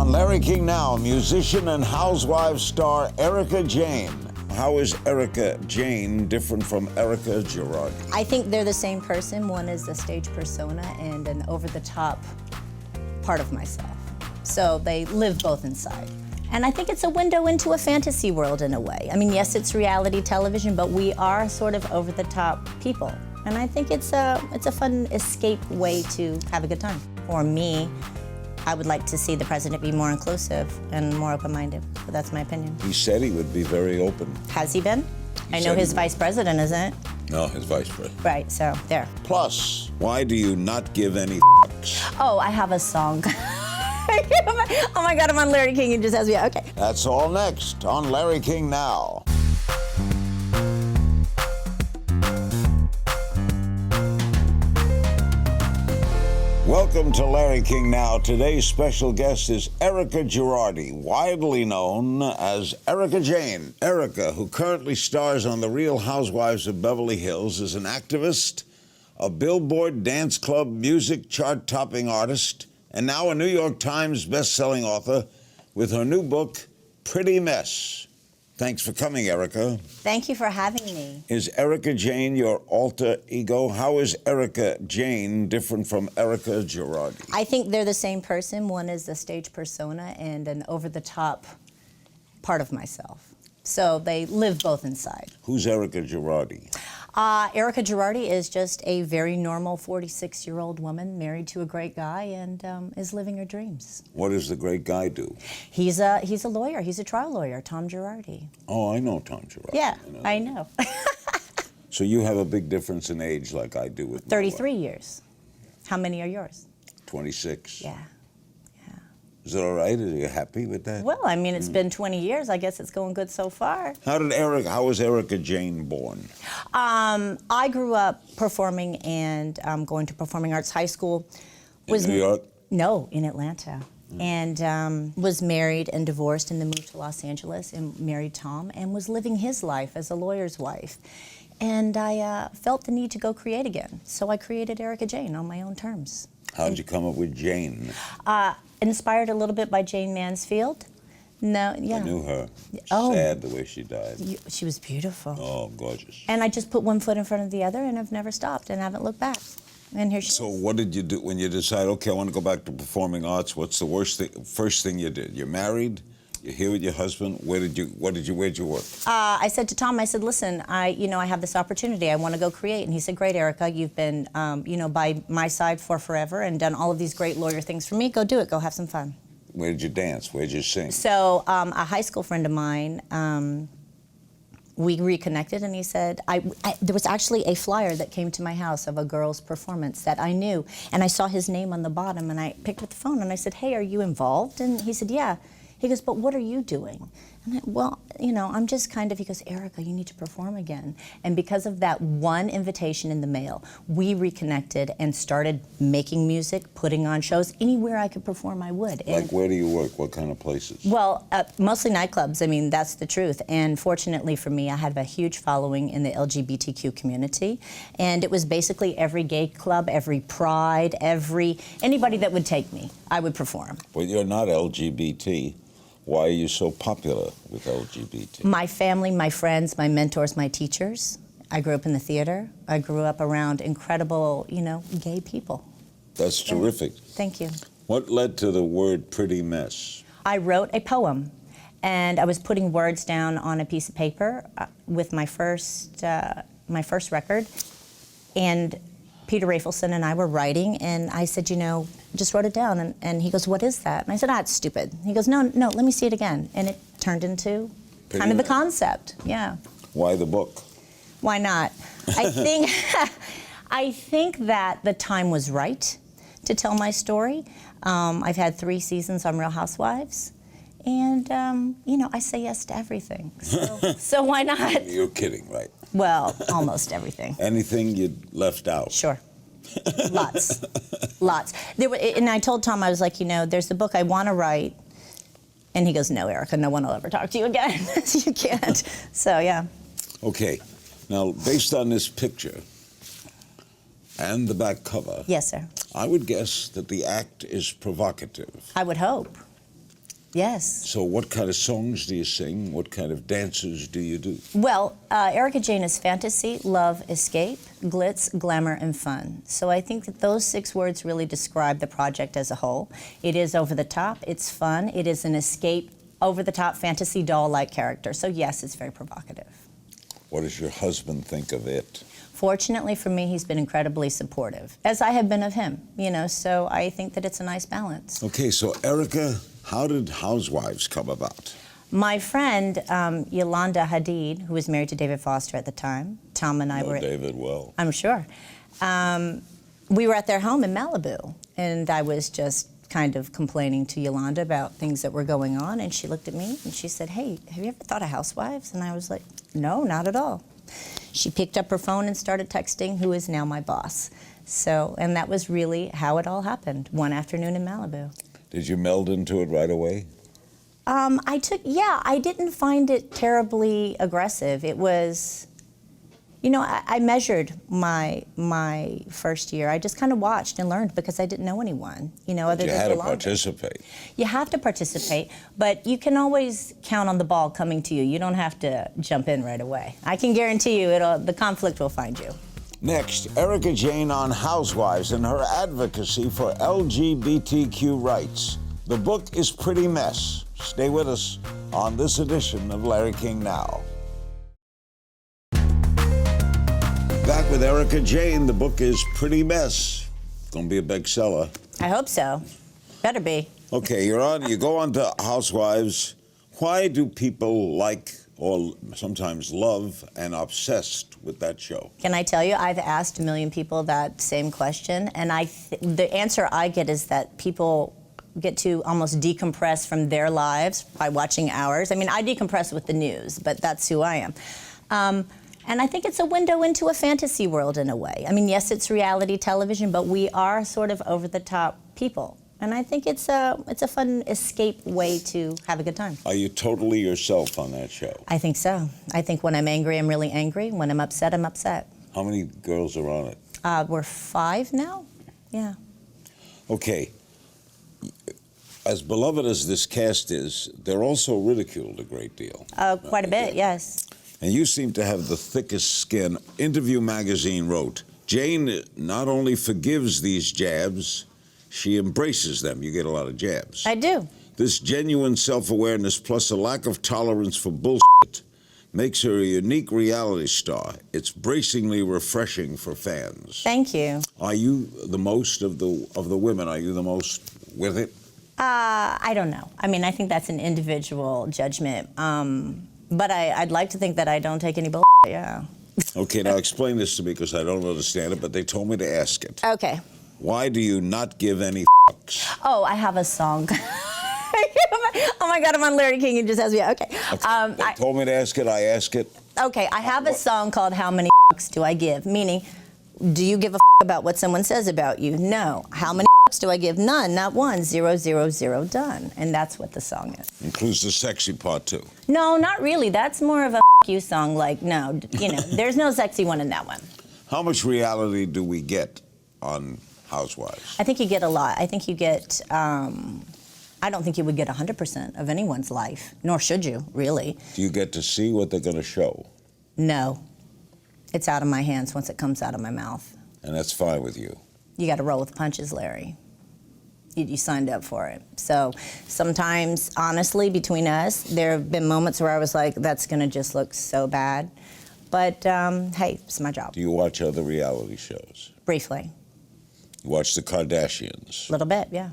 On Larry King Now, musician and Housewives star Erika Jayne. How is Erika Jayne different from Erika Jayne? I think they're the same person. One is the stage persona and an over-the-top part of myself. So they live both inside. And I think it's a window into a fantasy world in a way. I mean, yes, it's reality television, but we are sort of over-the-top people. And I think it's a fun escape way to have a good time. For me, I would like to see the president be more inclusive and more open-minded, but that's my opinion. He said he would be very open. Has he been? I know his vice president isn't. No, his vice president. Right, so there. Plus, why do you not give any f***s? Oh, I have a song. Oh my God, I'm on Larry King, you just asked me, okay. That's all next on Larry King Now. Welcome to Larry King Now. Today's special guest is Erika Jayne, widely known as Erika Jayne. Erika, who currently stars on The Real Housewives of Beverly Hills, is an activist, a Billboard dance club music chart-topping artist, and now a New York Times best-selling author with her new book, Pretty Mess. Thanks for coming, Erika. Thank you for having me. Is Erika Jayne your alter ego? How is Erika Jayne different from Erika Jayne? I think they're the same person. One is the stage persona and an over-the-top part of myself. So they live both inside. Who's Erika Jayne? Erika Jayne is just a very normal 46-year-old woman married to a great guy and is living her dreams. What does the great guy do? He's a lawyer. He's a trial lawyer, Tom Girardi. Oh, I know Tom Girardi. Yeah, I know. So you have a big difference in age like I do with 33 years. How many are yours? 26. Yeah. Is it all right? Are you happy with that? Well, I mean, it's been 20 years. I guess it's going good so far. How was Erika Jayne born? I grew up performing and going to performing arts high school. In New York? No, in Atlanta. And was married and divorced and then moved to Los Angeles and married Tom and was living his life as a lawyer's wife. And I felt the need to go create again. So I created Erika Jayne on my own terms. How did you come up with Jane? Inspired a little bit by Jane Mansfield. No, yeah. I knew her. Oh. Sad the way she died. She was beautiful. Oh, gorgeous. And I just put one foot in front of the other and I've never stopped and haven't looked back. And here she is. So what did you do when you decided, okay, I want to go back to performing arts? What's the first thing you did? You're married? You're here with your husband? Where'd you work? I said to Tom, I said, listen, I have this opportunity. I want to go create. And he said, great, Erika, you've been, by my side for forever and done all of these great lawyer things for me. Go do it. Go have some fun. Where did you dance? Where did you sing? So a high school friend of mine, we reconnected, and he said, there was actually a flyer that came to my house of a girl's performance that I knew. And I saw his name on the bottom, and I picked up the phone, and I said, hey, are you involved? And he said, yeah. He goes, but what are you doing? And well, I'm just kind of, he goes, Erika, you need to perform again. And because of that one invitation in the mail, we reconnected and started making music, putting on shows. Anywhere I could perform, I would. Like, where do you work? What kind of places? Well, mostly nightclubs. I mean, that's the truth. And fortunately for me, I had a huge following in the LGBTQ community. And it was basically every gay club, every pride, anybody that would take me, I would perform. But you're not LGBT. Why are you so popular with LGBT? My family, my friends, my mentors, my teachers. I grew up in the theater. I grew up around incredible, gay people. That's terrific. Thank you. What led to the word Pretty Mess? I wrote a poem, and I was putting words down on a piece of paper with my first record, and Peter Rafelson and I were writing, and I said, just wrote it down. And he goes, what is that? And I said, it's stupid. He goes, no, let me see it again. And it turned into kind of the concept, yeah. Why the book? Why not? I think that the time was right to tell my story. I've had 3 seasons on Real Housewives. And, I say yes to everything. So why not? You're kidding, right? Well, almost everything. Anything you left out? Sure. Lots. And I told Tom, I was like, there's a book I want to write. And he goes, no, Erika, no one will ever talk to you again. You can't. So, yeah. Okay. Now, based on this picture and the back cover, yes, sir. I would guess that the act is provocative. I would hope. Yes. So what kind of songs do you sing? What kind of dances do you do? Well, Erika Jayne is fantasy, love, escape, glitz, glamour, and fun. So I think that those 6 words really describe the project as a whole. It is over the top, it's fun, it is an escape, over the top fantasy doll-like character. So yes, it's very provocative. What does your husband think of it? Fortunately for me, he's been incredibly supportive, as I have been of him, you know, so I think that it's a nice balance. Okay, so Erika, how did Housewives come about? My friend, Yolanda Hadid, who was married to David Foster at the time, Tom and I were... David well. I'm sure. We were at their home in Malibu, and I was just kind of complaining to Yolanda about things that were going on, and she looked at me and she said, "Hey, have you ever thought of Housewives?" And I was like, "No, not at all." She picked up her phone and started texting who is now my boss. So, and that was really how it all happened, one afternoon in Malibu. Did you meld into it right away? I didn't find it terribly aggressive. It was, you know, I measured my first year. I just kind of watched and learned because I didn't know anyone, you know, other than Yolanda. You had to participate. You have to participate, but you can always count on the ball coming to you. You don't have to jump in right away. I can guarantee you the conflict will find you. Next, Erika Jayne on Housewives and her advocacy for LGBTQ rights. The book is Pretty Mess. Stay with us on this edition of Larry King Now. Back with Erika Jayne. The book is Pretty Mess. Gonna be a bestseller. I hope so. Better be. Okay, you go on to Housewives. Why do people like or sometimes love and obsessed with that show? Can I tell you, I've asked a million people that same question, and the answer I get is that people get to almost decompress from their lives by watching ours. I mean, I decompress with the news, but that's who I am. And I think it's a window into a fantasy world in a way. I mean, yes, it's reality television, but we are sort of over-the-top people. And I think it's a fun escape way to have a good time. Are you totally yourself on that show? I think so. I think when I'm angry, I'm really angry. When I'm upset, I'm upset. How many girls are on it? We're 5 now. Yeah. Okay. As beloved as this cast is, they're also ridiculed a great deal. Quite a bit, yes. And you seem to have the thickest skin. Interview magazine wrote, Jayne not only forgives these jabs, she embraces them. You get a lot of jabs. I do. This genuine self-awareness plus a lack of tolerance for bullshit makes her a unique reality star. It's bracingly refreshing for fans. Thank you. Are you the most of the women? Are you the most with it? I don't know. I mean, I think that's an individual judgment. But I'd like to think that I don't take any bull. Yeah. Okay, now explain this to me because I don't understand it, but they told me to ask it. Okay. Why do you not give any fucks? Oh, I have a song. Oh my God, I'm on Larry King and just asked me. Okay. They told me to ask it, I ask it. Okay, I have a song called How Many Fucks Do I Give? Meaning, do you give a about what someone says about you? No. How many do I give? None, not one. 0, 0, 0, done. And that's what the song is. Includes the sexy part too. No, not really. That's more of a you song. Like, no, you know, there's no sexy one in that one. How much reality do we get on Housewives? I think you get a lot. I think you get, I don't think you would get 100% of anyone's life, nor should you, really. Do you get to see what they're going to show? No. It's out of my hands once it comes out of my mouth. And that's fine with you? You got to roll with the punches, Larry. You signed up for it. So sometimes, honestly, between us, there have been moments where I was like, that's going to just look so bad. But, hey, it's my job. Do you watch other reality shows? Briefly. You watch the Kardashians? A little bit, yeah.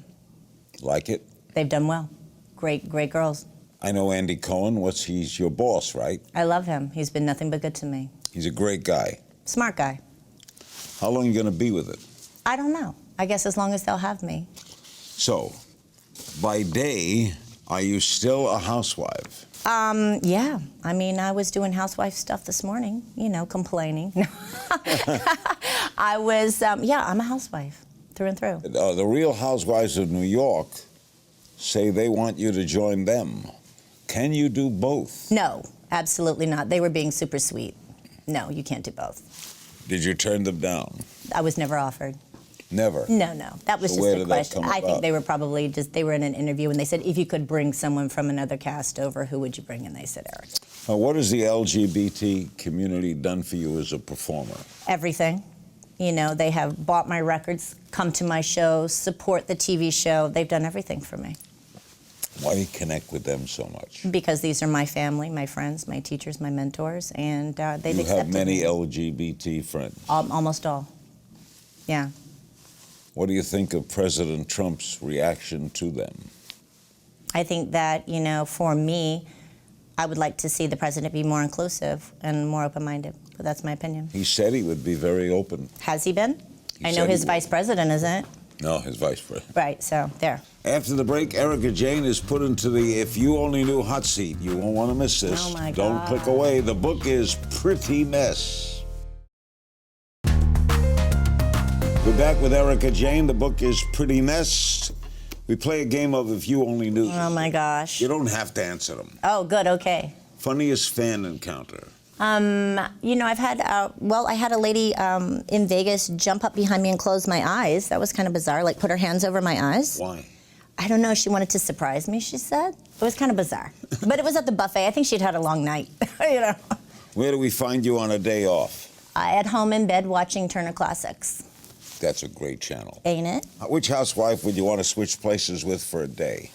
Like it? They've done well. Great, great girls. I know Andy Cohen. He's your boss, right? I love him. He's been nothing but good to me. He's a great guy. Smart guy. How long are you going to be with it? I don't know. I guess as long as they'll have me. So, by day, are you still a housewife? Yeah. I mean, I was doing housewife stuff this morning, you know, complaining. I was, yeah, I'm a housewife through and through. The Real Housewives of New York say they want you to join them. Can you do both? No, absolutely not. They were being super sweet. No, you can't do both. Did you turn them down? I was never offered. Never. No, that was So just where a did that question. come I think about? they were probably they were in an interview and they said, if you could bring someone from another cast over, who would you bring? And they said Eric. What has the LGBT community done for you as a performer? Everything. You know, they have bought my records, come to my shows, support the TV show. They've done everything for me. Why do you connect with them so much? Because these are my family, my friends, my teachers, my mentors, and they've You accepted have many me. LGBT friends. Almost all. Yeah. What do you think of President Trump's reaction to them? I think that, you know, for me, I would like to see the president be more inclusive and more open-minded. But that's my opinion. He said he would be very open. Has he been? He I know said his he vice president isn't. No, his vice president. Right, so there. After the break, Erika Jayne is put into the If You Only Knew hot seat. You won't want to miss this. Oh, my Don't God. click away. The book is Pretty Mess. We're back with Erika Jayne. The book is Pretty Mess. We play a game of If You Only Knew. Oh, my gosh. You don't have to answer them. Oh, good, okay. Funniest fan encounter. You know, I've had, I had a lady in Vegas jump up behind me and close my eyes. That was kind of bizarre, like put her hands over my eyes. Why? I don't know, she wanted to surprise me, she said. It was kind of bizarre. But it was at the buffet. I think she'd had a long night, you know. Where do we find you on a day off? At home in bed watching Turner Classics. That's a great channel. Ain't it? Which housewife would you want to switch places with for a day?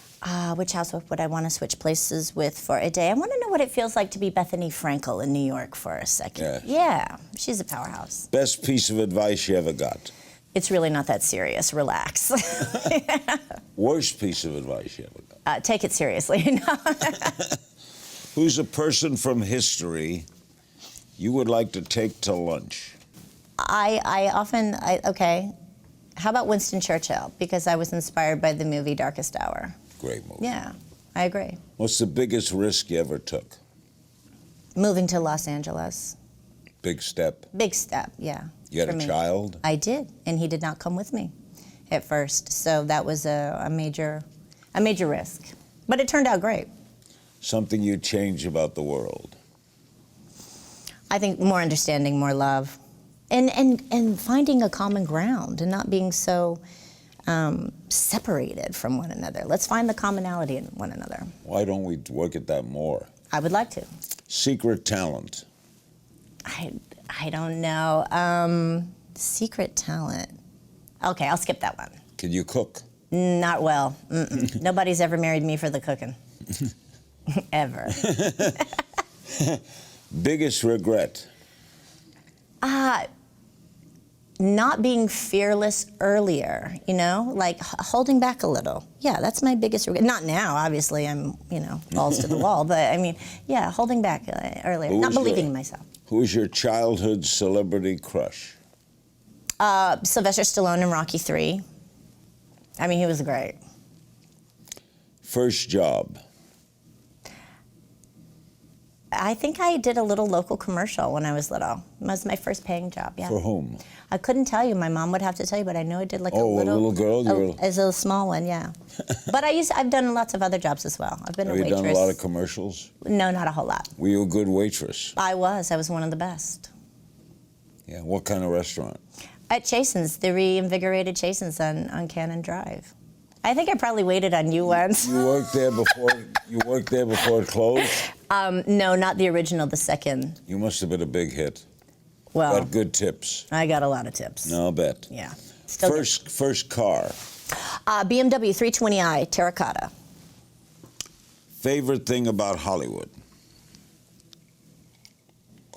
Which housewife would I want to switch places with for a day? I want to know what it feels like to be Bethany Frankel in New York for a second. Yeah, she's a powerhouse. Best piece of advice you ever got? It's really not that serious. Relax. Worst piece of advice you ever got? Take it seriously. Who's a person from history you would like to take to lunch? Okay. How about Winston Churchill? Because I was inspired by the movie Darkest Hour. Great movie. Yeah, I agree. What's the biggest risk you ever took? Moving to Los Angeles. Big step. Big step, yeah. You had for a me. child? I did, and he did not come with me at first. So that was a major risk. But it turned out great. Something you'd change about the world? I think more understanding, more love, and finding a common ground and not being so separated from one another. Let's find the commonality in one another. Why don't we work at that more? I would like to. Secret talent? I don't know. Secret talent. Okay, I'll skip that one. Can you cook? Not well. Nobody's ever married me for the cooking. Ever. Biggest regret? Not being fearless earlier, you know, like holding back a little. Yeah, that's my biggest regret. Not now, obviously, I'm, you know, balls to the wall, but I mean, yeah, holding back earlier, not believing in myself. Who was your childhood celebrity crush? Sylvester Stallone in Rocky III. I mean, he was great. First job? I think I did a little local commercial when I was little. It was my first paying job, yeah. For whom? I couldn't tell you. My mom would have to tell you, but I know I did like a little girl? As a small one, yeah. But I've done lots of other jobs as well. I've been a waitress. Have you done a lot of commercials? No, not a whole lot. Were you a good waitress? I was one of the best. Yeah, what kind of restaurant? At Chasen's, the reinvigorated Chasen's on Cannon Drive. I think I probably waited on you once. You worked there before. You worked there before it closed. No, not the original. The second. You must have been a big hit. Well, Got good tips. I got a lot of tips. No, I'll bet. Yeah. First car. BMW 320i Terracotta. Favorite thing about Hollywood?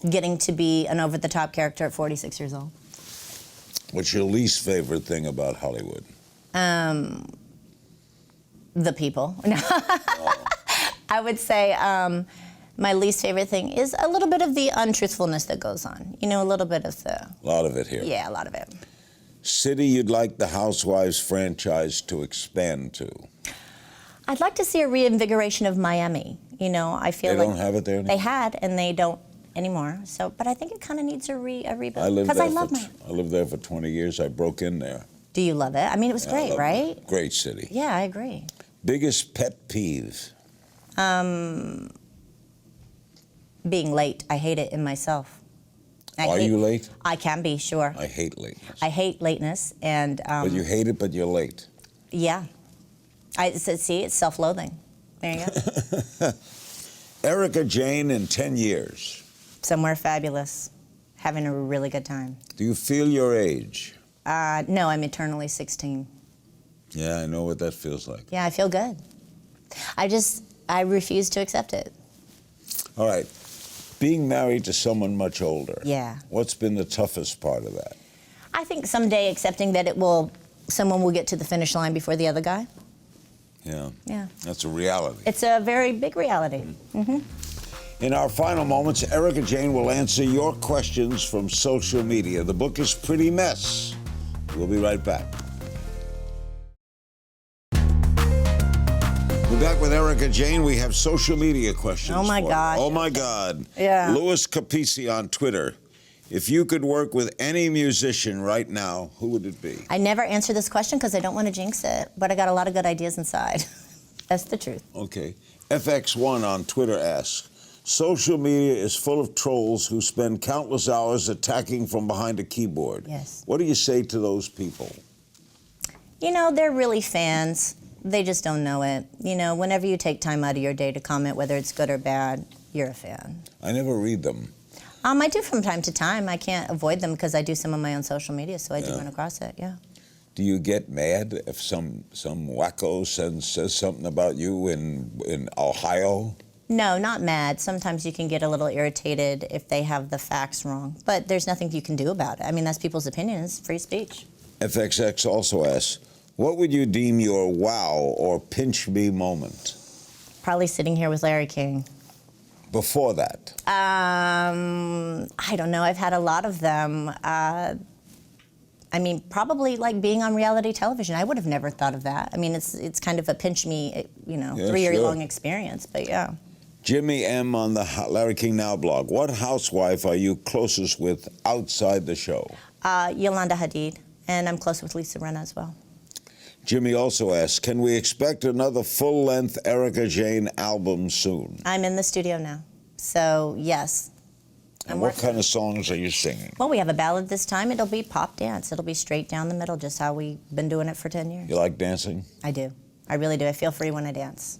Getting to be an over-the-top character at 46 years old. What's your least favorite thing about Hollywood? The people. I would say my least favorite thing is a little bit of the untruthfulness that goes on. You know, a little bit of the... A lot of it here. Yeah, a lot of it. City you'd like the Housewives franchise to expand to? I'd like to see a reinvigoration of Miami. You know, I feel They like... don't have it there anymore? They had, and they don't anymore. So, but I think it kind of needs a rebuild. I lived Because there I love Miami. I lived there for 20 years. I broke in there. Do you love it? I mean, it was Yeah, I great, love right? it. Great city. Yeah, I agree. Biggest pet peeve? Being late. I hate it in myself. Are you late? I can be, sure. I hate lateness. I hate lateness, and But you hate it, but you're late. yeah. See, it's self-loathing. There you go. Erika Jayne in 10 years. Somewhere fabulous, having a really good time. Do you feel your age? No, I'm eternally 16. Yeah, I know what that feels like. Yeah, I feel good. I refuse to accept it. All right. Being married to someone much older. Yeah. What's been the toughest part of that? I think someday accepting that someone will get to the finish line before the other guy. Yeah. Yeah. That's a reality. It's a very big reality. Mm-hmm. In our final moments, Erika Jayne will answer your questions from social media. The book is Pretty Mess. We'll be right back. We're back with Erika Jayne. We have social media questions. Oh, my for you. gosh. Oh, my God. Yeah. Louis Capisi on Twitter. If you could work with any musician right now, who would it be? I never answer this question because I don't want to jinx it, but I got a lot of good ideas inside. That's the truth. Okay. FX1 on Twitter asks, social media is full of trolls who spend countless hours attacking from behind a keyboard. Yes. What do you say to those people? You know, they're really fans. They just don't know it. You know, whenever you take time out of your day to comment, whether it's good or bad, you're a fan. I never read them. I do from time to time. I can't avoid them because I do some of my own social media, so I do run across it, yeah. Do you get mad if some wacko says something about you in Ohio? No, not mad. Sometimes you can get a little irritated if they have the facts wrong, but there's nothing you can do about it. I mean, that's people's opinions, free speech. FXX also asks, what would you deem your wow or pinch me moment? Probably sitting here with Larry King. Before that? I don't know. I've had a lot of them. I mean, probably like being on reality television. I would have never thought of that. I mean, it's kind of a pinch me, you know, Yeah, 3-year-long experience, but yeah. Jimmy M. on the Larry King Now blog. What housewife are you closest with outside the show? Yolanda Hadid, and I'm close with Lisa Rinna as well. Jimmy also asks, can we expect another full-length Erika Jayne album soon? I'm in the studio now, so yes. And what kind of songs are you singing? Well, we have a ballad this time. It'll be pop dance. It'll be straight down the middle, just how we've been doing it for 10 years. You like dancing? I do. I really do. I feel free when I dance.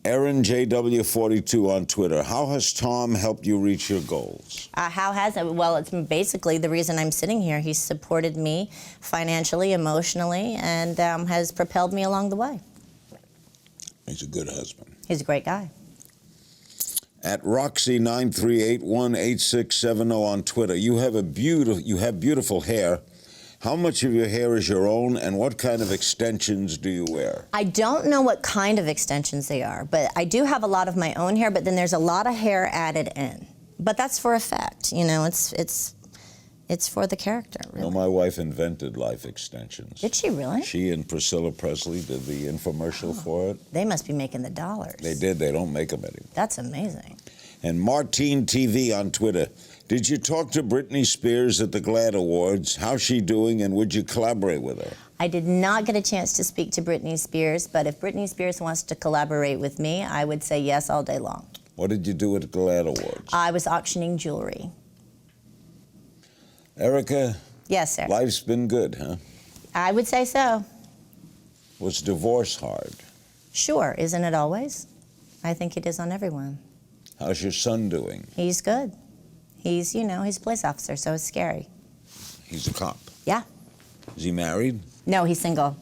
Aaron JW42 on Twitter. How has Tom helped you reach your goals? How has it? Well, it's basically the reason I'm sitting here. He's supported me financially, emotionally, and has propelled me along the way. He's a good husband. He's a great guy. At Roxy93818670 on Twitter. You have beautiful hair. How much of your hair is your own, and what kind of extensions do you wear? I don't know what kind of extensions they are, but I do have a lot of my own hair, but then there's a lot of hair added in. But that's for effect, you know, it's for the character, really. You know, my wife invented life extensions. Did she really? She and Priscilla Presley did the infomercial for it. They must be making the dollars. They did. They don't make them anymore. That's amazing. And Martine TV on Twitter. Did you talk to Britney Spears at the GLAAD Awards? How's she doing, and would you collaborate with her? I did not get a chance to speak to Britney Spears, but if Britney Spears wants to collaborate with me, I would say yes all day long. What did you do at the GLAAD Awards? I was auctioning jewelry. Erika? Yes, sir. Life's been good, huh? I would say so. Was divorce hard? Sure, isn't it always? I think it is on everyone. How's your son doing? He's good. He's, you know, he's a police officer, so it's scary. He's a cop. Yeah. Is he married? No, he's single.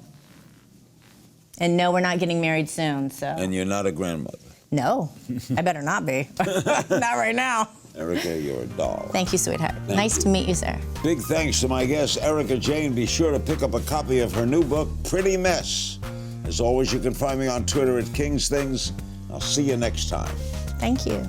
And no, we're not getting married soon, so. And you're not a grandmother? No, I better not be. Not right now. Erika, you're a doll. Thank you, sweetheart. Thank Nice you. to meet you, sir. Big thanks to my guest, Erika Jayne. Be sure to pick up a copy of her new book, Pretty Mess. As always, you can find me on Twitter at King's Things. I'll see you next time. Thank you.